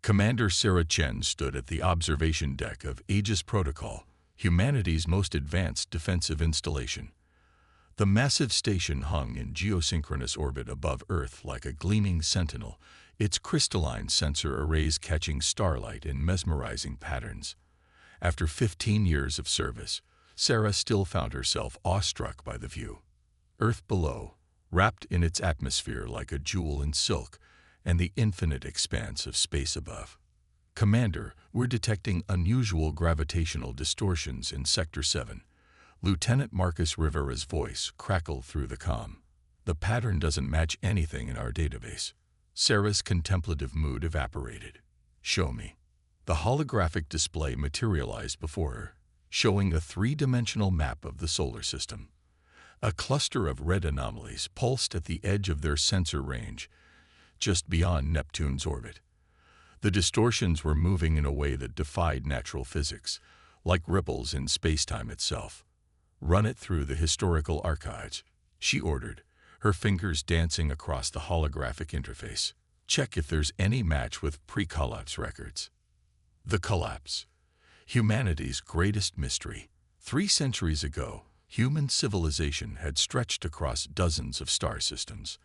Commander Sarah Chen stood at the observation deck of Aegis Protocol, humanity's most advanced defensive installation. The massive station hung in geosynchronous orbit above Earth like a gleaming sentinel, its crystalline sensor arrays catching starlight in mesmerizing patterns. After 15 years of service, Sarah still found herself awestruck by the view. Earth below, wrapped in its atmosphere like a jewel in silk, and the infinite expanse of space above. Commander, we're detecting unusual gravitational distortions in Sector 7. Lieutenant Marcus Rivera's voice crackled through the comm. The pattern doesn't match anything in our database. Sarah's contemplative mood evaporated. Show me. The holographic display materialized before her, showing a three-dimensional map of the solar system. A cluster of red anomalies pulsed at the edge of their sensor range, just beyond Neptune's orbit. The distortions were moving in a way that defied natural physics, like ripples in space-time itself. Run it through the historical archives, she ordered, her fingers dancing across the holographic interface. Check if there's any match with pre-collapse records. The collapse. Humanity's greatest mystery. 3 centuries ago, human civilization had stretched across dozens of star systems.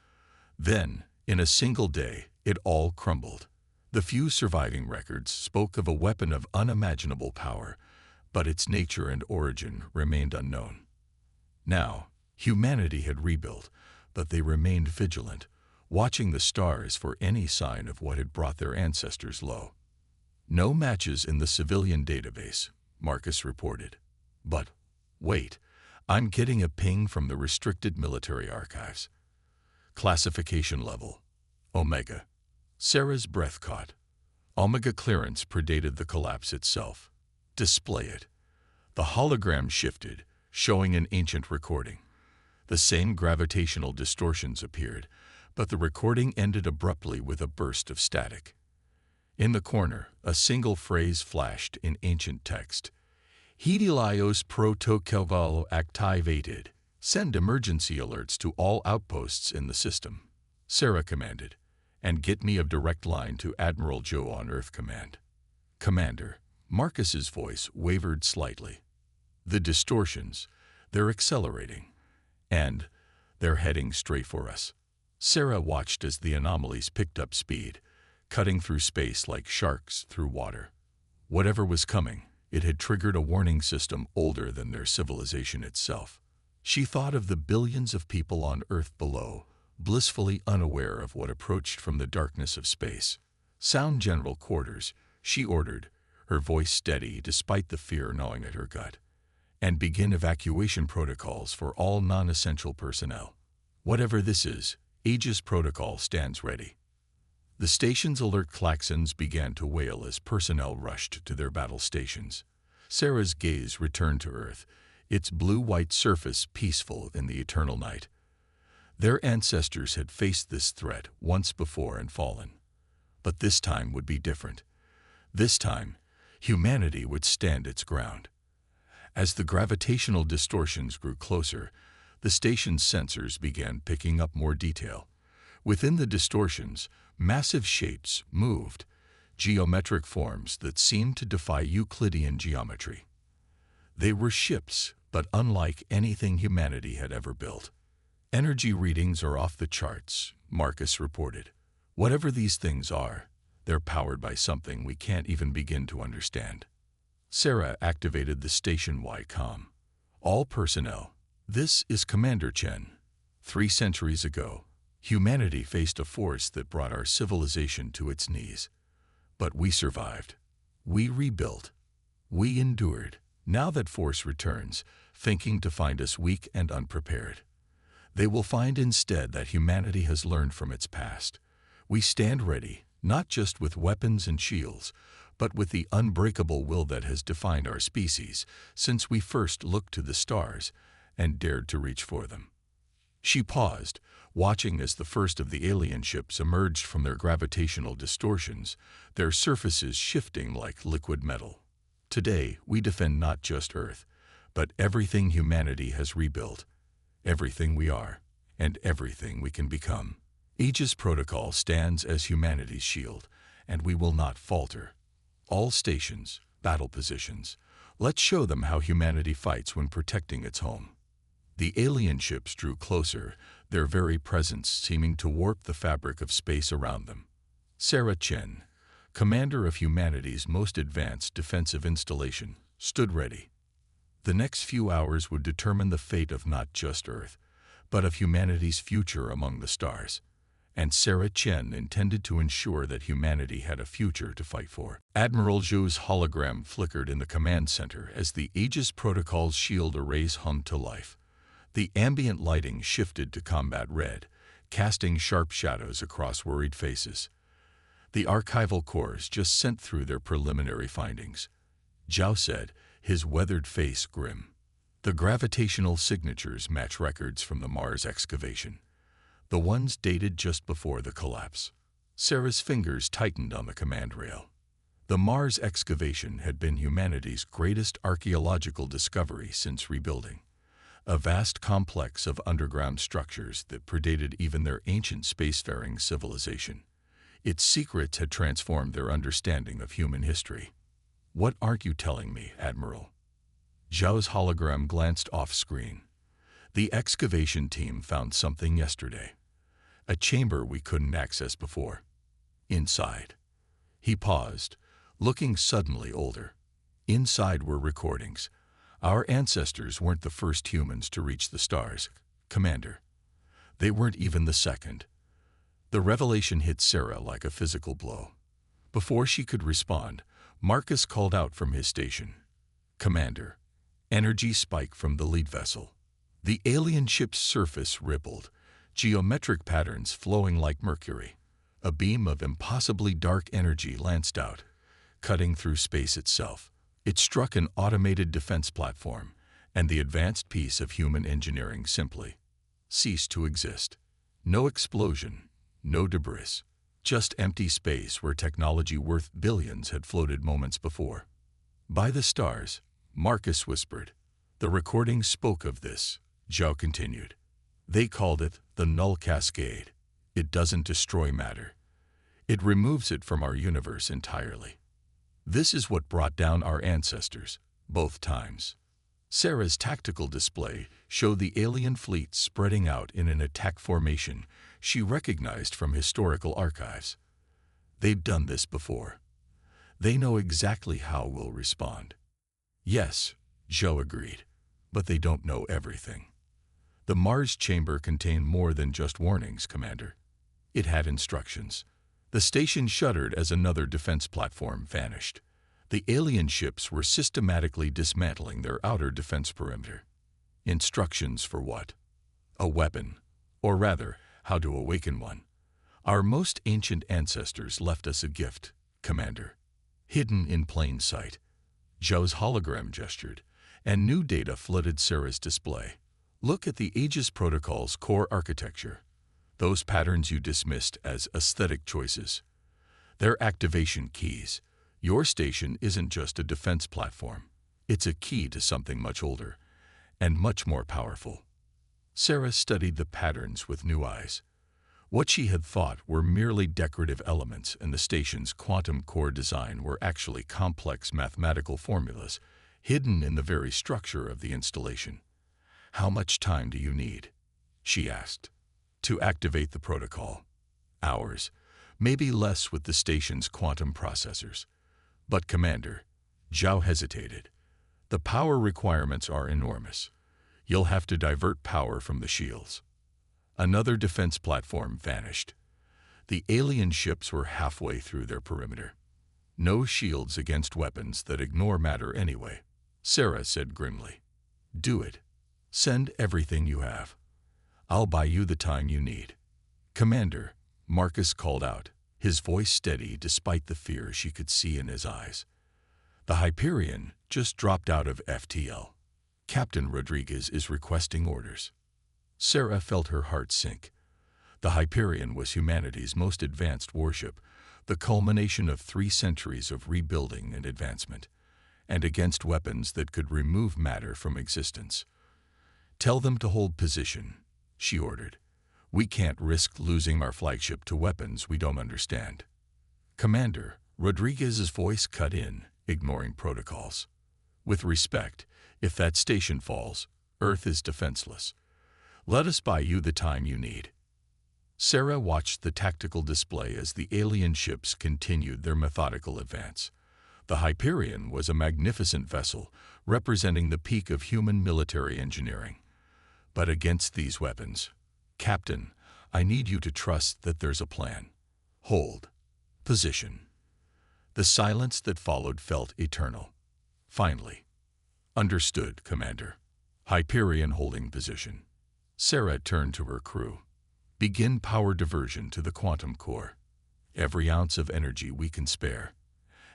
Then, in a single day, it all crumbled. The few surviving records spoke of a weapon of unimaginable power, but its nature and origin remained unknown. Now, humanity had rebuilt, but they remained vigilant, watching the stars for any sign of what had brought their ancestors low. No matches in the civilian database, Marcus reported. But, wait, I'm getting a ping from the restricted military archives. Classification level, Omega. Sarah's breath caught. Omega clearance predated the collapse itself. Display it. The hologram shifted, showing an ancient recording. The same gravitational distortions appeared, but the recording ended abruptly with a burst of static. In the corner, a single phrase flashed in ancient text. Helios protocol activated. Send emergency alerts to all outposts in the system, Sarah commanded, and get me a direct line to Admiral Joe on Earth Command. Commander, Marcus's voice wavered slightly. The distortions, they're accelerating. And they're heading straight for us. Sarah watched as the anomalies picked up speed, cutting through space like sharks through water. Whatever was coming, it had triggered a warning system older than their civilization itself. She thought of the billions of people on Earth below, blissfully unaware of what approached from the darkness of space. Sound general quarters, she ordered, her voice steady despite the fear gnawing at her gut. And begin evacuation protocols for all non-essential personnel. Whatever this is, Aegis Protocol stands ready. The station's alert klaxons began to wail as personnel rushed to their battle stations. Sarah's gaze returned to Earth, its blue-white surface peaceful in the eternal night. Their ancestors had faced this threat once before and fallen. But this time would be different. This time, humanity would stand its ground. As the gravitational distortions grew closer, the station's sensors began picking up more detail. Within the distortions, massive shapes moved, geometric forms that seemed to defy Euclidean geometry. They were ships, but unlike anything humanity had ever built. Energy readings are off the charts, Marcus reported. Whatever these things are, they're powered by something we can't even begin to understand. Sarah activated the station-wide comm. All personnel, this is Commander Chen. 3 centuries ago, humanity faced a force that brought our civilization to its knees. But we survived. We rebuilt. We endured. Now that force returns, thinking to find us weak and unprepared. They will find instead that humanity has learned from its past. We stand ready, not just with weapons and shields, but with the unbreakable will that has defined our species since we first looked to the stars and dared to reach for them. She paused, watching as the first of the alien ships emerged from their gravitational distortions, their surfaces shifting like liquid metal. Today, we defend not just Earth, but everything humanity has rebuilt, everything we are, and everything we can become. Aegis Protocol stands as humanity's shield, and we will not falter. All stations, battle positions. Let's show them how humanity fights when protecting its home. The alien ships drew closer, their very presence seeming to warp the fabric of space around them. Sarah Chen, commander of humanity's most advanced defensive installation, stood ready. The next few hours would determine the fate of not just Earth, but of humanity's future among the stars. And Sarah Chen intended to ensure that humanity had a future to fight for. Admiral Zhou's hologram flickered in the command center as the Aegis Protocol's shield arrays hummed to life. The ambient lighting shifted to combat red, casting sharp shadows across worried faces. The archival cores just sent through their preliminary findings. Zhao said, his weathered face grim. The gravitational signatures match records from the Mars excavation, the ones dated just before the collapse. Sarah's fingers tightened on the command rail. The Mars excavation had been humanity's greatest archaeological discovery since rebuilding. A vast complex of underground structures that predated even their ancient spacefaring civilization. Its secrets had transformed their understanding of human history. What aren't you telling me, Admiral? Zhao's hologram glanced off-screen. The excavation team found something yesterday. A chamber we couldn't access before. Inside. He paused, looking suddenly older. Inside were recordings. Our ancestors weren't the first humans to reach the stars, Commander. They weren't even the second. The revelation hit Sarah like a physical blow. Before she could respond, Marcus called out from his station. Commander. Energy spike from the lead vessel. The alien ship's surface rippled, geometric patterns flowing like mercury. A beam of impossibly dark energy lanced out, cutting through space itself. It struck an automated defense platform, and the advanced piece of human engineering simply ceased to exist. No explosion, no debris, just empty space where technology worth billions had floated moments before. By the stars, Marcus whispered. The recording spoke of this, Zhao continued. They called it the null cascade. It doesn't destroy matter. It removes it from our universe entirely. This is what brought down our ancestors, both times. Sarah's tactical display showed the alien fleet spreading out in an attack formation she recognized from historical archives. They've done this before. They know exactly how we'll respond. Yes, Zhou agreed, but they don't know everything. The Mars chamber contained more than just warnings, Commander. It had instructions. The station shuddered as another defense platform vanished. The alien ships were systematically dismantling their outer defense perimeter. Instructions for what? A weapon, or rather, how to awaken one. Our most ancient ancestors left us a gift, Commander. Hidden in plain sight. Zhou's hologram gestured, and new data flooded Sarah's display. Look at the Aegis Protocol's core architecture. Those patterns you dismissed as aesthetic choices. They're activation keys. Your station isn't just a defense platform. It's a key to something much older and much more powerful. Sarah studied the patterns with new eyes. What she had thought were merely decorative elements in the station's quantum core design were actually complex mathematical formulas hidden in the very structure of the installation. How much time do you need? She asked. To activate the protocol. Hours, maybe less with the station's quantum processors. But Commander, Zhao hesitated. The power requirements are enormous. You'll have to divert power from the shields. Another defense platform vanished. The alien ships were halfway through their perimeter. No shields against weapons that ignore matter anyway, Sarah said grimly. Do it. Send everything you have. I'll buy you the time you need. Commander, Marcus called out, his voice steady despite the fear she could see in his eyes. The Hyperion just dropped out of FTL. Captain Rodriguez is requesting orders. Sarah felt her heart sink. The Hyperion was humanity's most advanced warship, the culmination of 3 centuries of rebuilding and advancement, and against weapons that could remove matter from existence. Tell them to hold position, she ordered. We can't risk losing our flagship to weapons we don't understand. Commander, Rodriguez's voice cut in, ignoring protocols. With respect, if that station falls, Earth is defenseless. Let us buy you the time you need. Sarah watched the tactical display as the alien ships continued their methodical advance. The Hyperion was a magnificent vessel, representing the peak of human military engineering. But against these weapons, Captain, I need you to trust that there's a plan. Hold. Position. The silence that followed felt eternal. Finally. Understood, Commander. Hyperion holding position. Sarah turned to her crew. Begin power diversion to the quantum core. Every ounce of energy we can spare.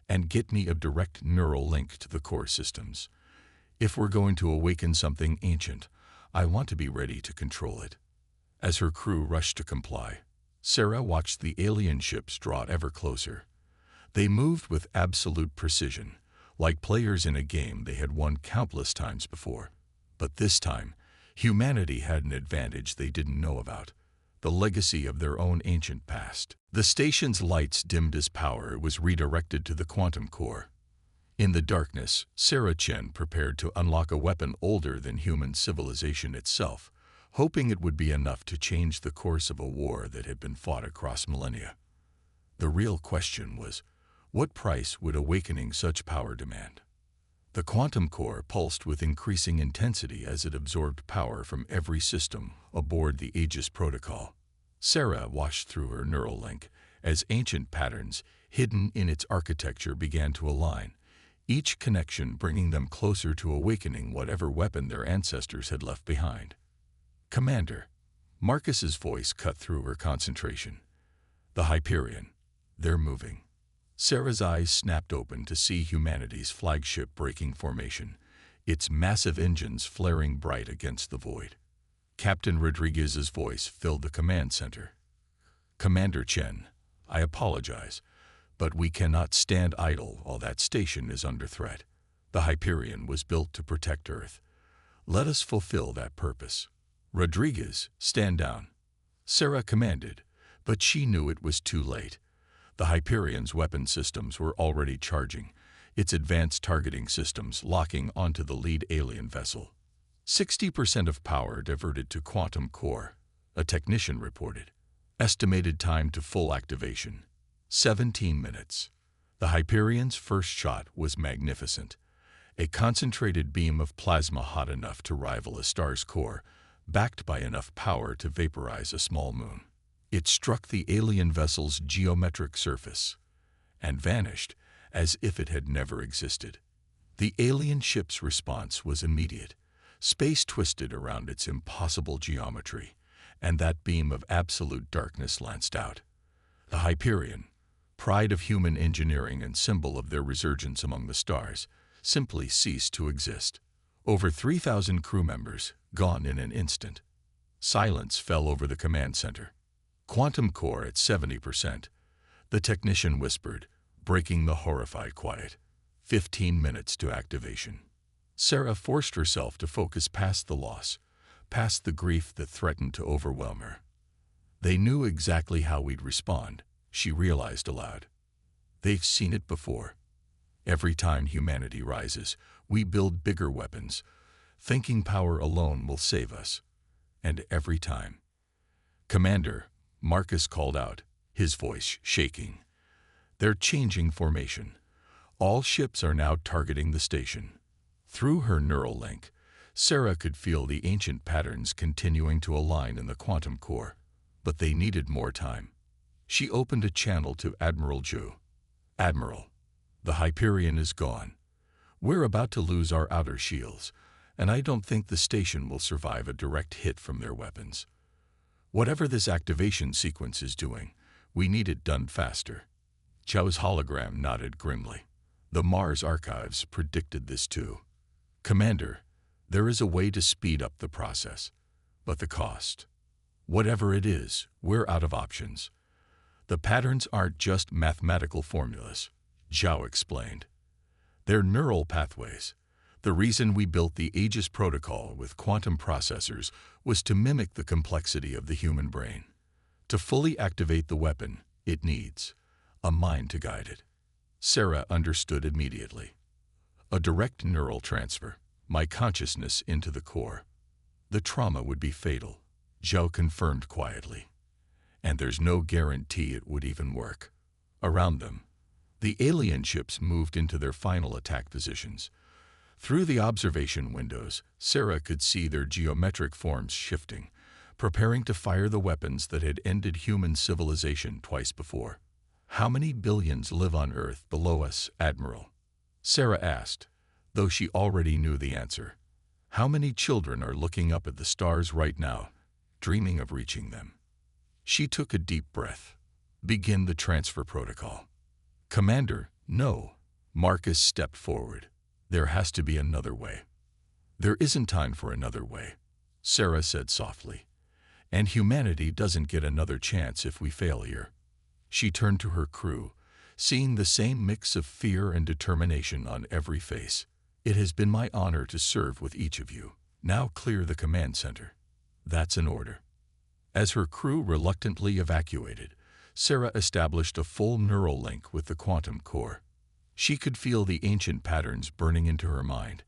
And get me a direct neural link to the core systems. If we're going to awaken something ancient, I want to be ready to control it. As her crew rushed to comply, Sarah watched the alien ships draw ever closer. They moved with absolute precision, like players in a game they had won countless times before. But this time, humanity had an advantage they didn't know about, the legacy of their own ancient past. The station's lights dimmed as power was redirected to the quantum core. In the darkness, Sarah Chen prepared to unlock a weapon older than human civilization itself, hoping it would be enough to change the course of a war that had been fought across millennia. The real question was, what price would awakening such power demand? The quantum core pulsed with increasing intensity as it absorbed power from every system aboard the Aegis protocol. Sarah watched through her neural link as ancient patterns hidden in its architecture began to align, each connection bringing them closer to awakening whatever weapon their ancestors had left behind. Commander, Marcus's voice cut through her concentration. The Hyperion, they're moving. Sarah's eyes snapped open to see humanity's flagship breaking formation, its massive engines flaring bright against the void. Captain Rodriguez's voice filled the command center. Commander Chen, I apologize, but we cannot stand idle while that station is under threat. The Hyperion was built to protect Earth. Let us fulfill that purpose. Rodriguez, stand down. Sarah commanded, but she knew it was too late. The Hyperion's weapon systems were already charging, its advanced targeting systems locking onto the lead alien vessel. 60% of power diverted to quantum core, a technician reported. Estimated time to full activation, 17 minutes. The Hyperion's first shot was magnificent. A concentrated beam of plasma hot enough to rival a star's core, backed by enough power to vaporize a small moon. It struck the alien vessel's geometric surface and vanished as if it had never existed. The alien ship's response was immediate. Space twisted around its impossible geometry, and that beam of absolute darkness lanced out. The Hyperion, pride of human engineering and symbol of their resurgence among the stars, simply ceased to exist. Over 3,000 crew members, gone in an instant. Silence fell over the command center. Quantum core at 70%. The technician whispered, breaking the horrified quiet. 15 minutes to activation. Sarah forced herself to focus past the loss, past the grief that threatened to overwhelm her. They knew exactly how we'd respond, she realized aloud. They've seen it before. Every time humanity rises, we build bigger weapons. Thinking power alone will save us. And every time. Commander, Marcus called out, his voice shaking. They're changing formation. All ships are now targeting the station. Through her neural link, Sarah could feel the ancient patterns continuing to align in the quantum core, but they needed more time. She opened a channel to Admiral Zhu. Admiral, the Hyperion is gone. We're about to lose our outer shields, and I don't think the station will survive a direct hit from their weapons. Whatever this activation sequence is doing, we need it done faster. Zhou's hologram nodded grimly. The Mars archives predicted this too. Commander, there is a way to speed up the process, but the cost. Whatever it is, we're out of options. The patterns aren't just mathematical formulas, Zhou explained. They're neural pathways. The reason we built the Aegis protocol with quantum processors was to mimic the complexity of the human brain. To fully activate the weapon, it needs a mind to guide it. Sarah understood immediately. A direct neural transfer, my consciousness into the core. The trauma would be fatal, Zhao confirmed quietly. And there's no guarantee it would even work. Around them, the alien ships moved into their final attack positions. Through the observation windows, Sarah could see their geometric forms shifting, preparing to fire the weapons that had ended human civilization twice before. "How many billions live on Earth below us, Admiral?" Sarah asked, though she already knew the answer. "How many children are looking up at the stars right now, dreaming of reaching them?" She took a deep breath. "Begin the transfer protocol." "Commander, no." Marcus stepped forward. "There has to be another way." "There isn't time for another way," Sarah said softly. "And humanity doesn't get another chance if we fail here." She turned to her crew, seeing the same mix of fear and determination on every face. "It has been my honor to serve with each of you. Now clear the command center." "That's an order." As her crew reluctantly evacuated, Sarah established a full neural link with the quantum core. She could feel the ancient patterns burning into her mind,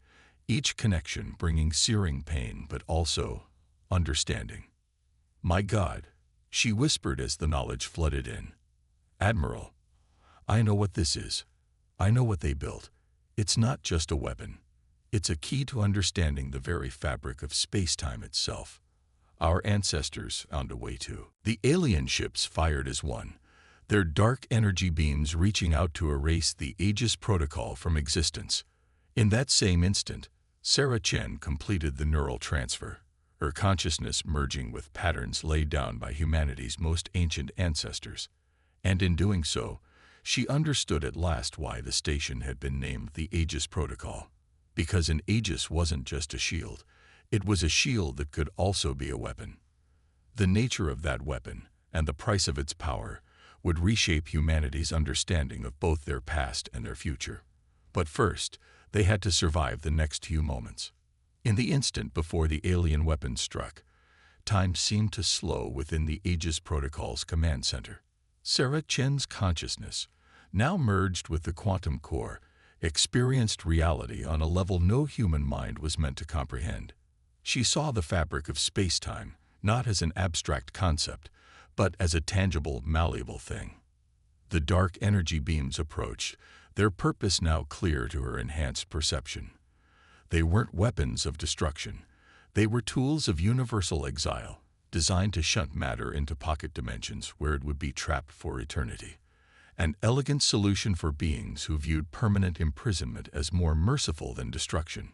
each connection bringing searing pain but also understanding. "My God," she whispered as the knowledge flooded in. "Admiral, I know what this is. I know what they built. It's not just a weapon. It's a key to understanding the very fabric of space-time itself. Our ancestors found a way to." The alien ships fired as one, their dark energy beams reaching out to erase the Aegis Protocol from existence. In that same instant, Sarah Chen completed the neural transfer, her consciousness merging with patterns laid down by humanity's most ancient ancestors. And in doing so, she understood at last why the station had been named the Aegis Protocol. Because an Aegis wasn't just a shield, it was a shield that could also be a weapon. The nature of that weapon, and the price of its power, would reshape humanity's understanding of both their past and their future. But first, they had to survive the next few moments. In the instant before the alien weapon struck, time seemed to slow within the Aegis Protocol's command center. Sarah Chen's consciousness, now merged with the quantum core, experienced reality on a level no human mind was meant to comprehend. She saw the fabric of space-time, not as an abstract concept, but as a tangible, malleable thing. The dark energy beams approached, their purpose now clear to her enhanced perception. They weren't weapons of destruction. They were tools of universal exile, designed to shunt matter into pocket dimensions where it would be trapped for eternity. An elegant solution for beings who viewed permanent imprisonment as more merciful than destruction.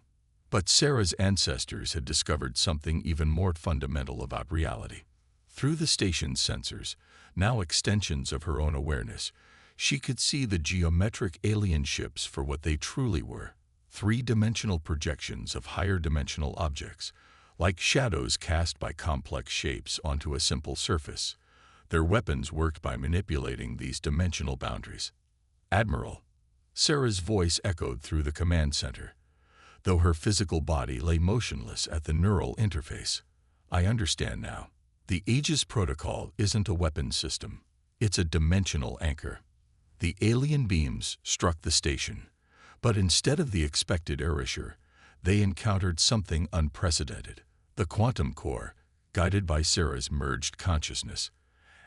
But Sarah's ancestors had discovered something even more fundamental about reality. Through the station's sensors, now extensions of her own awareness, she could see the geometric alien ships for what they truly were, three-dimensional projections of higher-dimensional objects, like shadows cast by complex shapes onto a simple surface. Their weapons worked by manipulating these dimensional boundaries. "Admiral," Sarah's voice echoed through the command center, though her physical body lay motionless at the neural interface. "I understand now. The Aegis Protocol isn't a weapon system. It's a dimensional anchor." The alien beams struck the station, but instead of the expected erasure, they encountered something unprecedented. The quantum core, guided by Sarah's merged consciousness,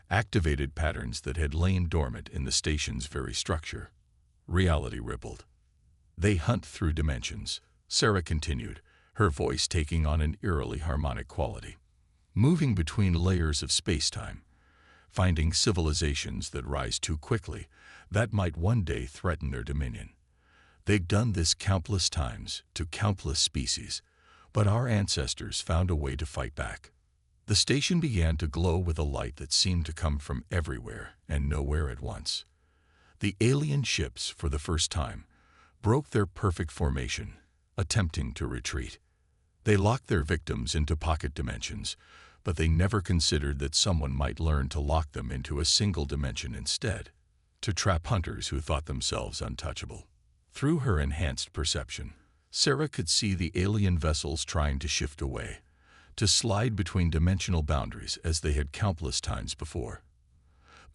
activated patterns that had lain dormant in the station's very structure. Reality rippled. "They hunt through dimensions," Sarah continued, her voice taking on an eerily harmonic quality. "Moving between layers of space-time, finding civilizations that rise too quickly, that might one day threaten their dominion. They've done this countless times to countless species, but our ancestors found a way to fight back." The station began to glow with a light that seemed to come from everywhere and nowhere at once. The alien ships, for the first time, broke their perfect formation, attempting to retreat. They locked their victims into pocket dimensions, but they never considered that someone might learn to lock them into a single dimension instead, to trap hunters who thought themselves untouchable. Through her enhanced perception, Sarah could see the alien vessels trying to shift away, to slide between dimensional boundaries as they had countless times before.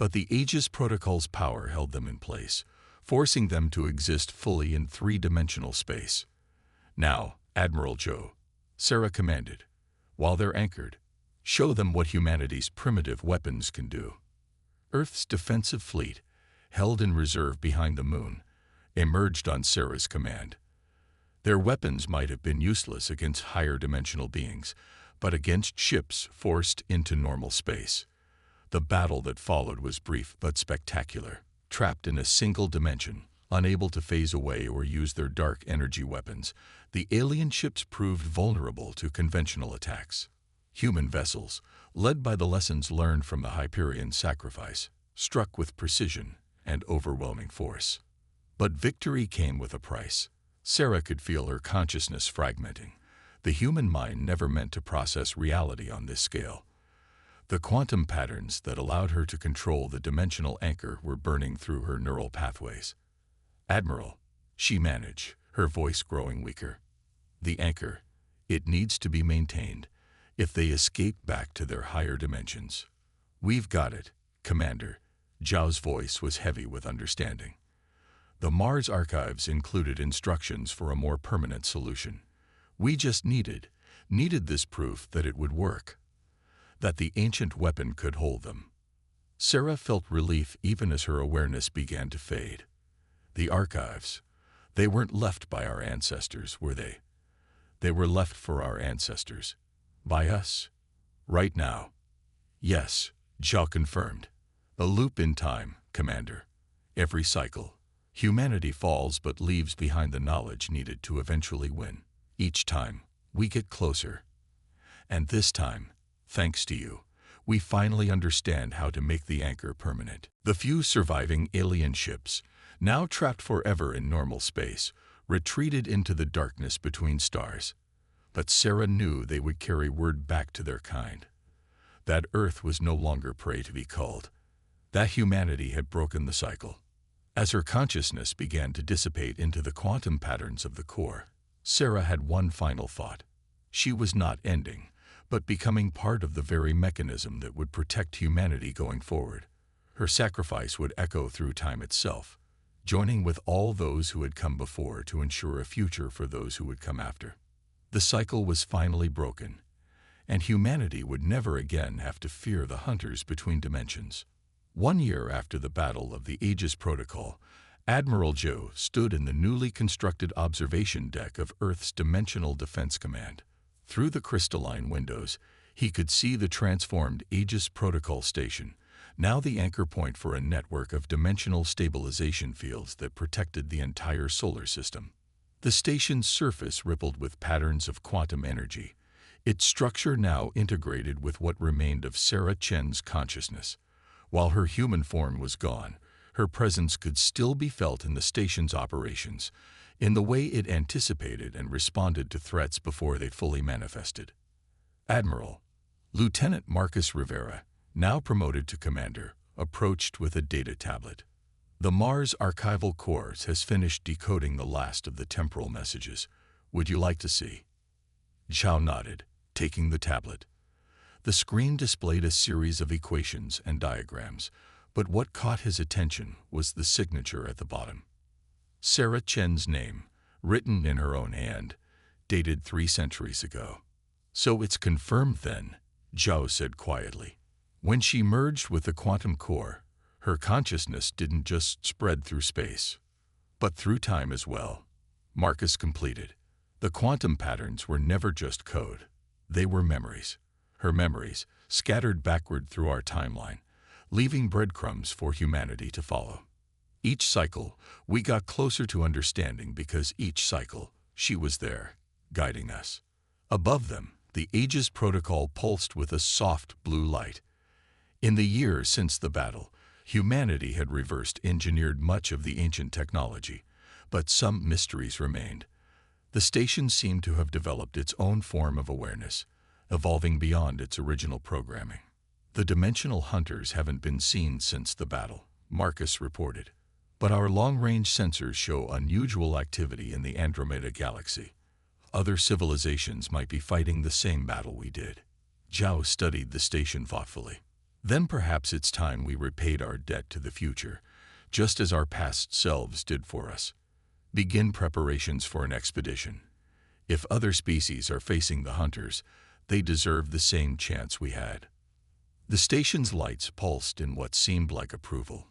But the Aegis Protocol's power held them in place, forcing them to exist fully in three-dimensional space. "Now, Admiral Joe," Sarah commanded, "while they're anchored, show them what humanity's primitive weapons can do." Earth's defensive fleet, held in reserve behind the moon, emerged on Sarah's command. Their weapons might have been useless against higher-dimensional beings, but against ships forced into normal space. The battle that followed was brief but spectacular. Trapped in a single dimension, unable to phase away or use their dark energy weapons, the alien ships proved vulnerable to conventional attacks. Human vessels, led by the lessons learned from the Hyperion sacrifice, struck with precision and overwhelming force. But victory came with a price. Sarah could feel her consciousness fragmenting. The human mind never meant to process reality on this scale. The quantum patterns that allowed her to control the dimensional anchor were burning through her neural pathways. "Admiral," she managed, her voice growing weaker. "The anchor, it needs to be maintained if they escape back to their higher dimensions." "We've got it, Commander." Zhao's voice was heavy with understanding. The Mars archives included instructions for a more permanent solution. We just needed this proof that it would work, that the ancient weapon could hold them. Sarah felt relief even as her awareness began to fade. The archives, they weren't left by our ancestors, were they? They were left for our ancestors. By us. Right now. Yes, Zhao confirmed. A loop in time, Commander. Every cycle, humanity falls but leaves behind the knowledge needed to eventually win. Each time, we get closer. And this time, thanks to you, we finally understand how to make the anchor permanent. The few surviving alien ships, now trapped forever in normal space, retreated into the darkness between stars. But Sarah knew they would carry word back to their kind. That Earth was no longer prey to be culled. That humanity had broken the cycle. As her consciousness began to dissipate into the quantum patterns of the core, Sarah had one final thought. She was not ending, but becoming part of the very mechanism that would protect humanity going forward. Her sacrifice would echo through time itself, joining with all those who had come before to ensure a future for those who would come after. The cycle was finally broken, and humanity would never again have to fear the hunters between dimensions. 1 year after the battle of the Aegis Protocol, Admiral Joe stood in the newly constructed observation deck of Earth's Dimensional Defense Command. Through the crystalline windows, he could see the transformed Aegis Protocol station, now the anchor point for a network of dimensional stabilization fields that protected the entire solar system. The station's surface rippled with patterns of quantum energy, its structure now integrated with what remained of Sarah Chen's consciousness. While her human form was gone, her presence could still be felt in the station's operations, in the way it anticipated and responded to threats before they fully manifested. Admiral, Lieutenant Marcus Rivera, now promoted to commander, approached with a data tablet. "The Mars Archival Corps has finished decoding the last of the temporal messages. Would you like to see?" Zhao nodded, taking the tablet. The screen displayed a series of equations and diagrams, but what caught his attention was the signature at the bottom. Sarah Chen's name, written in her own hand, dated 3 centuries ago. "So it's confirmed then," Zhao said quietly. When she merged with the quantum core, her consciousness didn't just spread through space, but through time as well. Marcus completed. The quantum patterns were never just code. They were memories. Her memories, scattered backward through our timeline, leaving breadcrumbs for humanity to follow. Each cycle, we got closer to understanding because each cycle, she was there, guiding us. Above them, the Aegis Protocol pulsed with a soft blue light. In the years since the battle, humanity had reverse-engineered much of the ancient technology, but some mysteries remained. The station seemed to have developed its own form of awareness, evolving beyond its original programming. "The dimensional hunters haven't been seen since the battle," Marcus reported, "but our long-range sensors show unusual activity in the Andromeda galaxy. Other civilizations might be fighting the same battle we did." Zhao studied the station thoughtfully. Then perhaps it's time we repaid our debt to the future, just as our past selves did for us. Begin preparations for an expedition. If other species are facing the hunters, they deserve the same chance we had. The station's lights pulsed in what seemed like approval.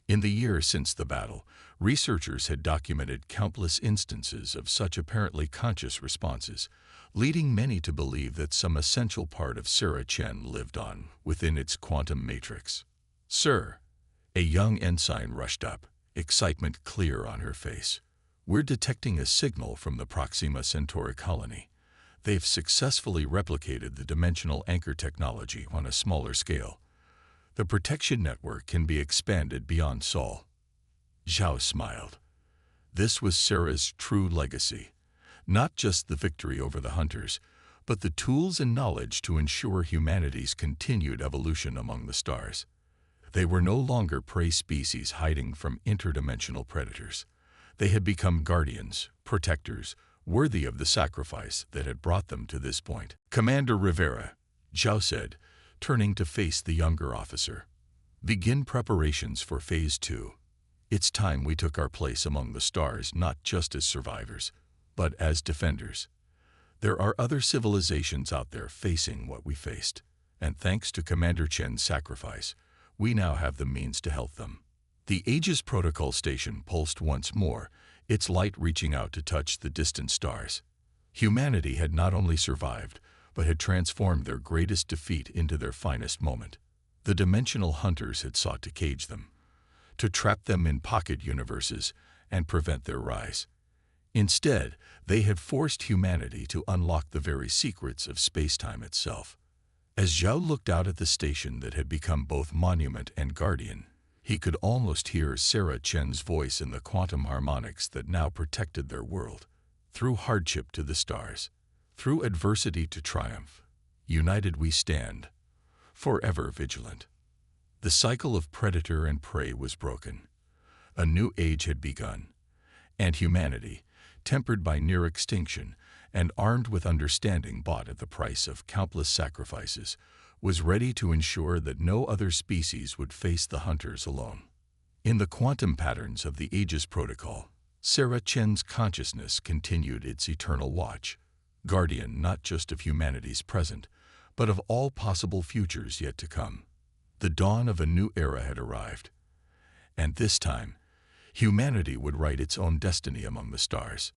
In the years since the battle, researchers had documented countless instances of such apparently conscious responses, leading many to believe that some essential part of Sarah Chen lived on within its quantum matrix. "Sir," a young ensign rushed up, excitement clear on her face. "We're detecting a signal from the Proxima Centauri colony. They've successfully replicated the dimensional anchor technology on a smaller scale. The protection network can be expanded beyond Sol." Zhao smiled. This was Sarah's true legacy, not just the victory over the hunters, but the tools and knowledge to ensure humanity's continued evolution among the stars. They were no longer prey species hiding from interdimensional predators. They had become guardians, protectors, worthy of the sacrifice that had brought them to this point. "Commander Rivera," Zhao said, turning to face the younger officer, "begin preparations for Phase 2. It's time we took our place among the stars, not just as survivors, but as defenders. There are other civilizations out there facing what we faced, and thanks to Commander Chen's sacrifice, we now have the means to help them." The Aegis Protocol station pulsed once more, its light reaching out to touch the distant stars. Humanity had not only survived, but had transformed their greatest defeat into their finest moment. The dimensional hunters had sought to cage them, to trap them in pocket universes and prevent their rise. Instead, they had forced humanity to unlock the very secrets of space-time itself. As Zhao looked out at the station that had become both monument and guardian, he could almost hear Sarah Chen's voice in the quantum harmonics that now protected their world. "Through hardship to the stars, through adversity to triumph, united we stand, forever vigilant." The cycle of predator and prey was broken. A new age had begun, and humanity, tempered by near extinction and armed with understanding bought at the price of countless sacrifices, was ready to ensure that no other species would face the hunters alone. In the quantum patterns of the Aegis Protocol, Sarah Chen's consciousness continued its eternal watch, guardian not just of humanity's present, but of all possible futures yet to come. The dawn of a new era had arrived, and this time, humanity would write its own destiny among the stars.